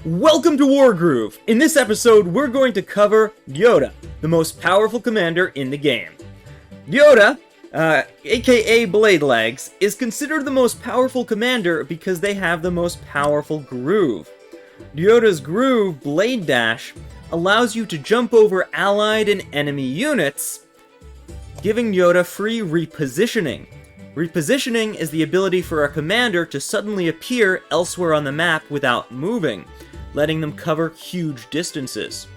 Welcome to Wargroove! In this episode, we're going to cover Ryota, the most powerful commander in the game. Ryota, aka Blade Legs, is considered the most powerful commander because they have the most powerful groove. Ryota's groove, Blade Dash, allows you to jump over allied and enemy units, giving Ryota free repositioning. Repositioning is the ability for a commander to suddenly appear elsewhere on the map without moving, letting them cover huge distances.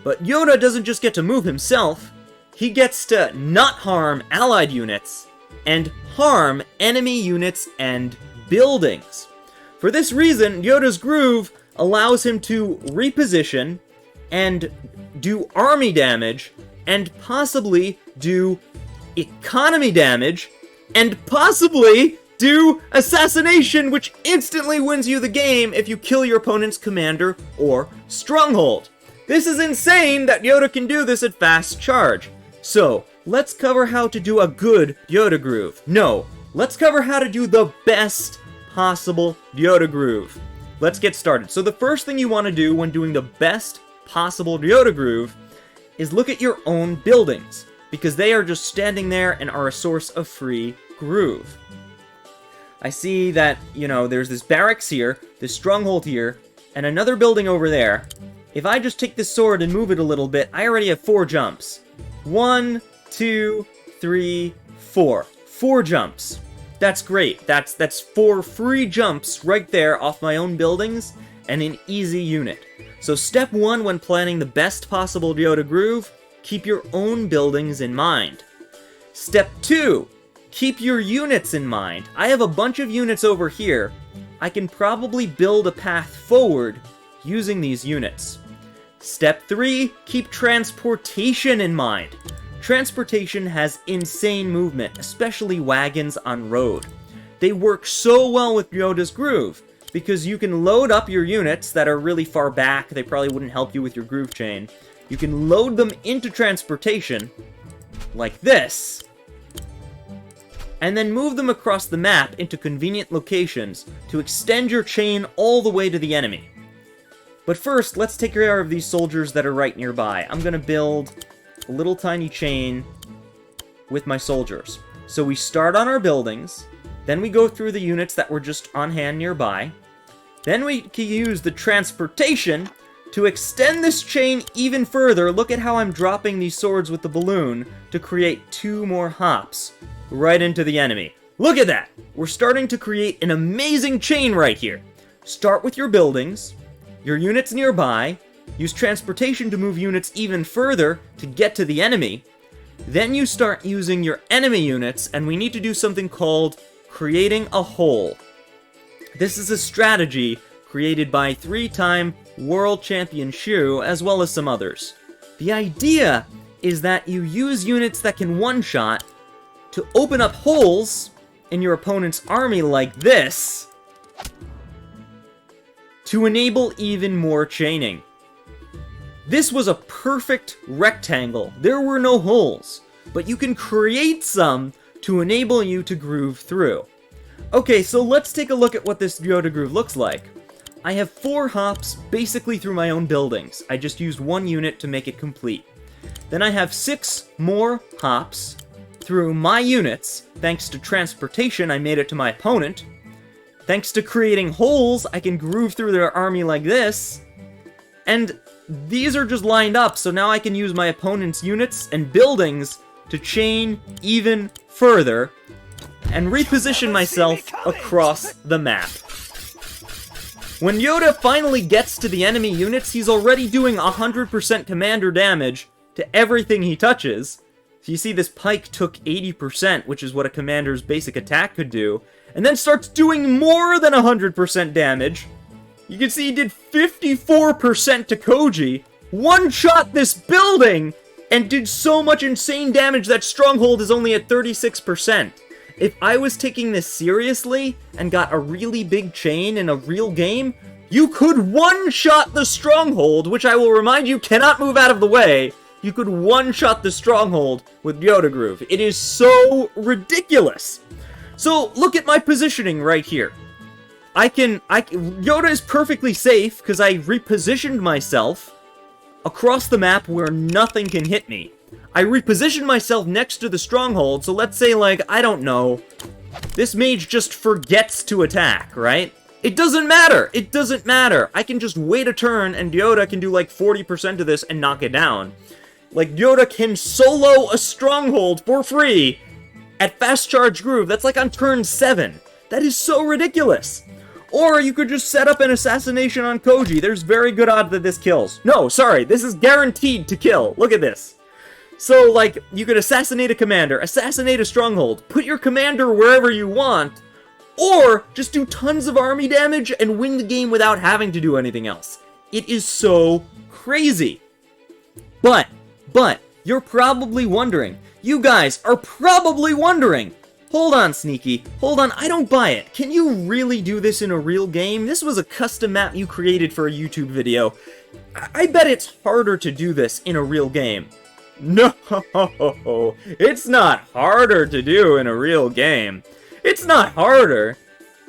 But Ryota doesn't just get to move himself, he gets to not harm allied units, and harm enemy units and buildings. For this reason, Ryota's groove allows him to reposition, and do army damage, and possibly do economy damage, and possibly do assassination, which instantly wins you the game if you kill your opponent's commander or stronghold. This is insane that Ryota can do this at fast charge. So, let's cover how to do a good Ryota groove. No, let's cover how to do the best possible Ryota groove. Let's get started. So the first thing you want to do when doing the best possible Ryota groove is look at your own buildings, because they are just standing there and are a source of free groove. I see that, there's this barracks here, this stronghold here, and another building over there. If I just take this sword and move it a little bit, I already have 4 jumps. 1, 2, 3, 4. 4 jumps. That's great. That's 4 free jumps right there off my own buildings, and an easy unit. So step 1 when planning the best possible Ryota groove, keep your own buildings in mind. Step 2. Keep your units in mind. I have a bunch of units over here. I can probably build a path forward using these units. Step 3. Keep transportation in mind. Transportation has insane movement, especially wagons on road. They work so well with Ryota's groove, because you can load up your units that are really far back. They probably wouldn't help you with your groove chain. You can load them into transportation, like this, and then move them across the map into convenient locations to extend your chain all the way to the enemy. But first, let's take care of these soldiers that are right nearby. I'm gonna build a little tiny chain with my soldiers. So we start on our buildings, then we go through the units that were just on hand nearby, then we can use the transportation to extend this chain even further. Look at how I'm dropping these swords with the balloon to create 2 more hops right into the enemy. Look at that! We're starting to create an amazing chain right here. Start with your buildings, your units nearby, use transportation to move units even further to get to the enemy. Then you start using your enemy units, and we need to do something called creating a hole. This is a strategy created by 3-time world champion Shu, as well as some others. The idea is that you use units that can one-shot to open up holes in your opponent's army like this to enable even more chaining. This was a perfect rectangle. There were no holes, but you can create some to enable you to groove through. Okay, so let's take a look at what this Ryota groove looks like. I have 4 hops basically through my own buildings. I just used 1 unit to make it complete. Then I have 6 more hops through my units. Thanks to transportation, I made it to my opponent. Thanks to creating holes, I can groove through their army like this. And these are just lined up, so now I can use my opponent's units and buildings to chain even further and reposition myself across the map. When Ryota finally gets to the enemy units, he's already doing 100% commander damage to everything he touches. So you see this pike took 80%, which is what a commander's basic attack could do, and then starts doing more than 100% damage. You can see he did 54% to Koji, one-shot this building, and did so much insane damage that stronghold is only at 36%. If I was taking this seriously and got a really big chain in a real game, you could one-shot the stronghold, which I will remind you cannot move out of the way. You could one-shot the stronghold with Ryota groove. It is so ridiculous. So look at my positioning right here. Yoda is perfectly safe because I repositioned myself across the map where nothing can hit me. I repositioned myself next to the stronghold, so let's say, like, I don't know, this mage just forgets to attack, right? It doesn't matter! It doesn't matter! I can just wait a turn, and Yoda can do, like, 40% of this and knock it down. Like, Yoda can solo a stronghold for free at Fast Charge Groove. That's, like, on turn 7. That is so ridiculous! Or you could just set up an assassination on Koji. There's very good odds that this kills. No, sorry, this is guaranteed to kill. Look at this. So, like, you could assassinate a commander, assassinate a stronghold, put your commander wherever you want, or just do tons of army damage and win the game without having to do anything else. It is so crazy. But, you're probably wondering, you guys are probably wondering, hold on, Sneaky, hold on, I don't buy it. Can you really do this in a real game? This was a custom map you created for a YouTube video. I bet it's harder to do this in a real game. No, it's not harder to do in a real game. It's not harder,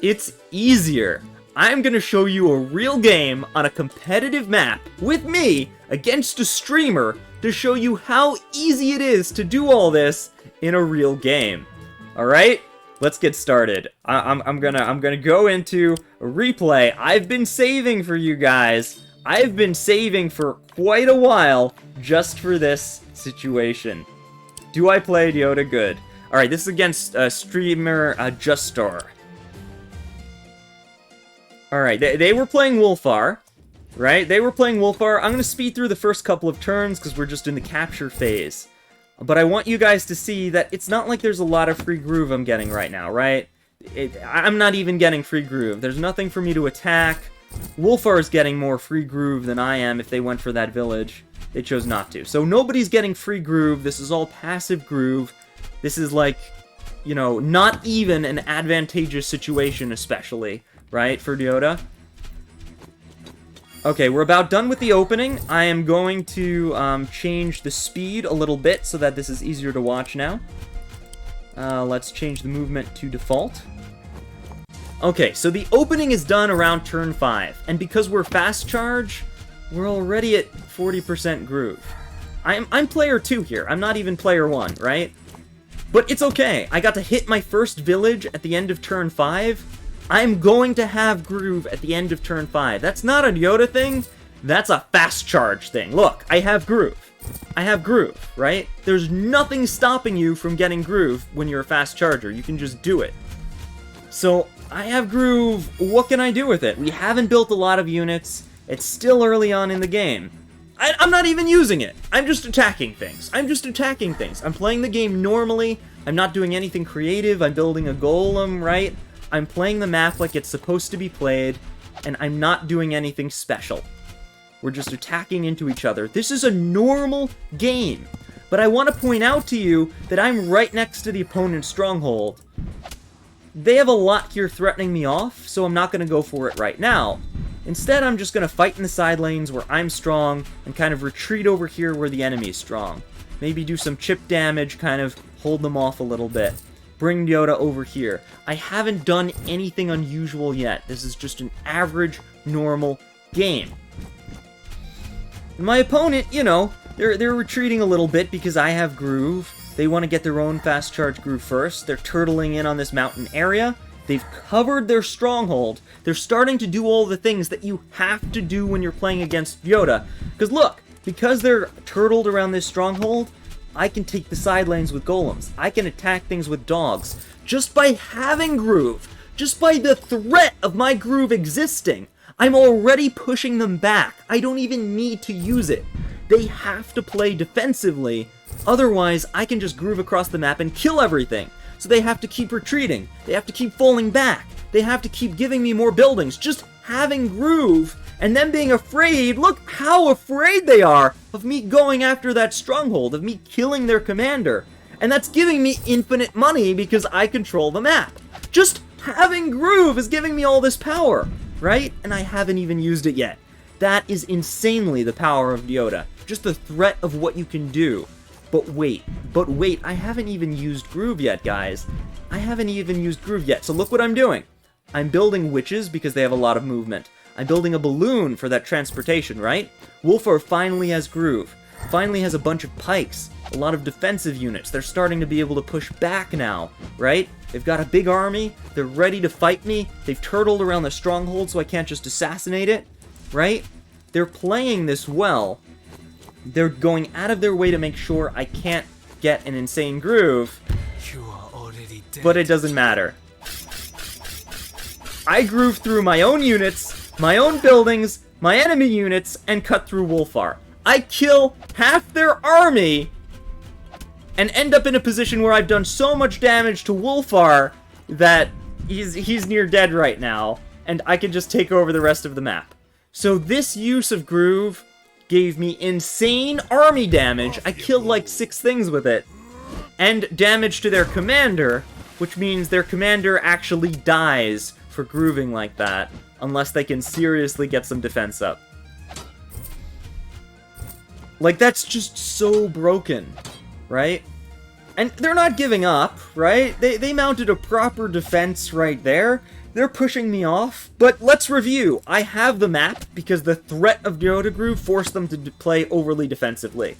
it's easier. I'm gonna show you a real game on a competitive map with me against a streamer to show you how easy it is to do all this in a real game. Alright, let's get started. I'm gonna go into a replay. I've been saving for you guys. I've been saving for quite a while just for this situation. Do I play Yoda good? Alright, this is against streamer Justar. Alright, they were playing Wolfar, right? They were playing Wolfar. I'm gonna speed through the first couple of turns because we're just in the capture phase. But I want you guys to see that it's not like there's a lot of free groove I'm getting right now, right? I'm not even getting free groove. There's nothing for me to attack. Wolfar is getting more free groove than I am if they went for that village. They chose not to. So nobody's getting free groove. This is all passive groove. This is like, you know, not even an advantageous situation especially, right, for Ryota. Okay, we're about done with the opening. I am going to change the speed a little bit so that this is easier to watch now. Let's change the movement to default. Okay, so the opening is done around turn 5, and because we're fast charge, we're already at 40% groove. I'm player 2 here, I'm not even player 1, right? But it's okay, I got to hit my first village at the end of turn 5. I'm going to have groove at the end of turn 5. That's not a Ryota thing, that's a fast charge thing. Look, I have groove. I have groove, right? There's nothing stopping you from getting groove when you're a fast charger. You can just do it. So, I have groove. What can I do with it? We haven't built a lot of units. It's still early on in the game. I'm not even using it. I'm just attacking things. I'm playing the game normally. I'm not doing anything creative. I'm building a golem, right? I'm playing the map like it's supposed to be played, and I'm not doing anything special. We're just attacking into each other. This is a normal game. But I want to point out to you that I'm right next to the opponent's stronghold. They have a lot here threatening me off, so I'm not going to go for it right now. Instead, I'm just going to fight in the side lanes where I'm strong, and kind of retreat over here where the enemy is strong. Maybe do some chip damage, kind of hold them off a little bit. Bring Ryota over here. I haven't done anything unusual yet. This is just an average, normal game. And my opponent, you know, they're retreating a little bit because I have groove. They want to get their own fast charge groove first. They're turtling in on this mountain area. They've covered their stronghold. They're starting to do all the things that you have to do when you're playing against Ryota. Because look, because they're turtled around this stronghold, I can take the side lanes with golems. I can attack things with dogs. Just by having groove, just by the threat of my groove existing, I'm already pushing them back. I don't even need to use it. They have to play defensively. Otherwise, I can just groove across the map and kill everything. So they have to keep retreating. They have to keep falling back. They have to keep giving me more buildings. Just having groove and them being afraid. Look how afraid they are of me going after that stronghold, of me killing their commander. And that's giving me infinite money because I control the map. Just having groove is giving me all this power, right? And I haven't even used it yet. That is insanely the power of Ryota. Just the threat of what you can do. But wait, I haven't even used groove yet, guys. I haven't even used groove yet, so look what I'm doing. I'm building witches because they have a lot of movement. I'm building a balloon for that transportation, right? Wolfar finally has groove. Finally has a bunch of pikes. A lot of defensive units. They're starting to be able to push back now, right? They've got a big army. They're ready to fight me. They've turtled around the stronghold so I can't just assassinate it, right? They're playing this well. They're going out of their way to make sure I can't get an insane groove. You are already dead. But it doesn't matter. I groove through my own units, my own buildings, my enemy units, and cut through Wolfar. I kill half their army and end up in a position where I've done so much damage to Wolfar that he's near dead right now, and I can just take over the rest of the map. So this use of groove gave me insane army damage. I killed like 6 things with it. And damage to their commander, which means their commander actually dies for grooving like that, unless they can seriously get some defense up. Like, that's just so broken, right? And they're not giving up, right? They mounted a proper defense right there. They're pushing me off, but let's review. I have the map because the threat of Ryota Groove forced them to play overly defensively.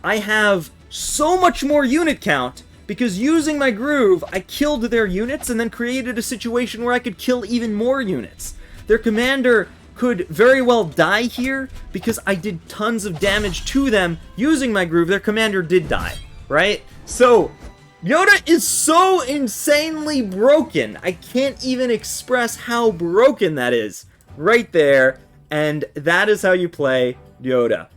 I have so much more unit count because using my groove, I killed their units and then created a situation where I could kill even more units. Their commander could very well die here because I did tons of damage to them using my groove. Their commander did die, right? So, Ryota is so insanely broken. I can't even express how broken that is right there. And that is how you play Ryota.